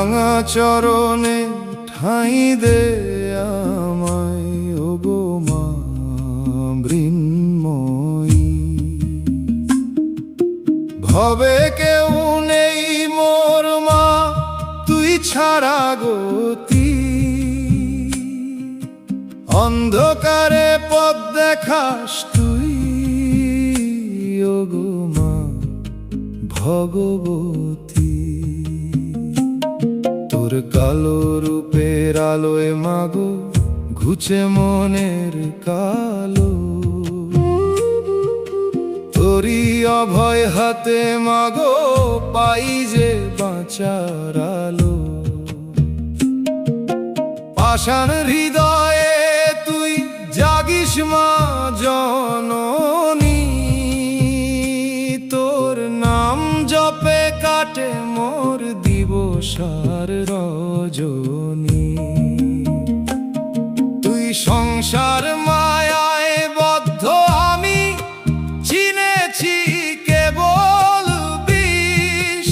রাঙা চরণে ঠাঁই দে আমায় ওগো মা মৃন্ময়ী। ভবে কেউ নেই মোর মা, তুই ছাড়া গতি। অন্ধকারে পথ দেখাস তুই ওগো মা ভগবতী। তোর কালো রূপের আলোয় মাগো ঘুচে মনের কালো। তোরি অভয় হাতে মাগো পাই যে বাঁচার আলো। পাষাণ হৃদয়ে তুই জাগিস মা জননী। তোর নাম জপে কাটে মোর দিবস আর রজনী। তুই সংসার মায়ায় বদ্ধ, আমি চিনেছি কেবল বিষ।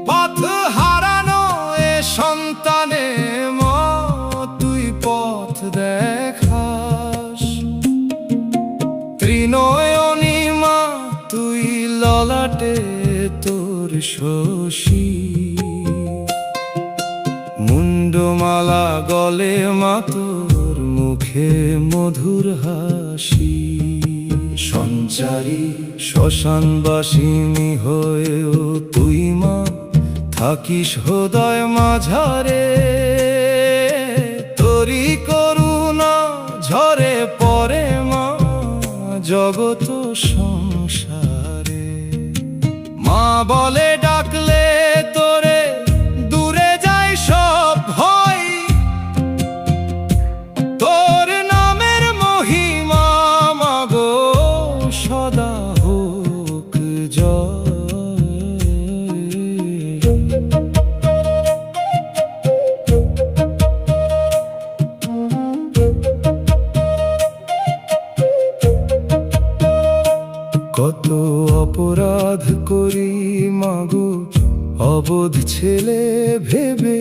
পথ হারানো এ সন্তানে মা তুই পথ দেখাস। ত্রিনয়নী মা তুই ললাটে তোর শশী। মুন্ডমালা গলে মা তোর মুখে মধুর হাসি। সঞ্চারী শ্মশানবাসিনী হয়েও তুই মা থাকিস হৃদয় মাঝারে। তোরি করুণা ঝরে পড়ে মা জগত সংসারে। মা বলে ডাকলে তোরে দূরে যায় সব ভয়। তোর নামের মহিমা মাগো সদা হোক জয়। কত অপরাধ করি মাগো অবোধ ছেলে ভেবে।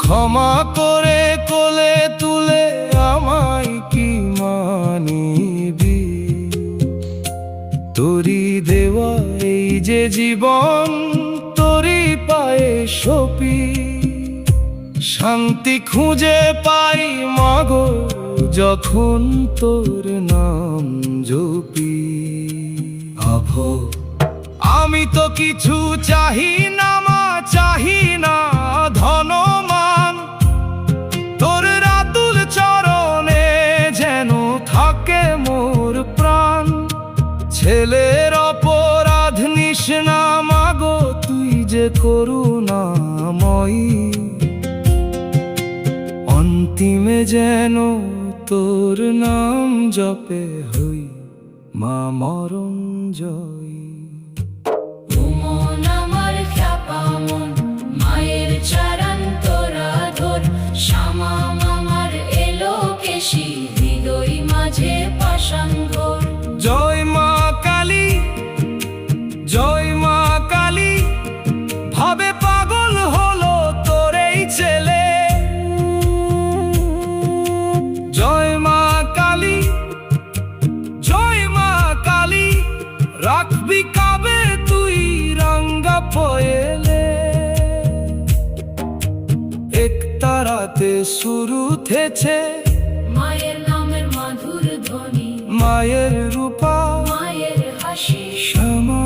ক্ষমা করে কোলে তুলে আমায় কি মানিবি। তোরি দেওয়া এই যে জীবন তোরি পায়ে সপি। শান্তি খুঁজে পাই মাগো যখন তোর নাম জপি। আভো আমি তো কিছু চাহি না মা, চাহি না ধনমান। তোর রাতুল চরণে যেন থাকে মোর প্রাণ। ছেলের অপরাধ নিস না মাগো তুই যে করুণাময়ী। অন্তিমে যেন তোর নাম জপে হই মা মরণ জয়ী। মন আমার খ্যাপা মন মায়ের চরণ তোরা ধর। শ্যামা মামার এলো কেশি হৃদয় মাঝে পাষাণ ঘোর। জয় মা কালী, জয় মা কালী, ভাবে পাগল হলো তোর এই ছেলে। জয় মা কালী, জয় মা কালী, রাখবি কাবে তুই রাঙ্গা পয়েলে। এক তারাতে শুরু থেছে মায়ের নামের মাধুর ধ্বনি। মায়ের রূপা মায়ের হাসি শ্যামা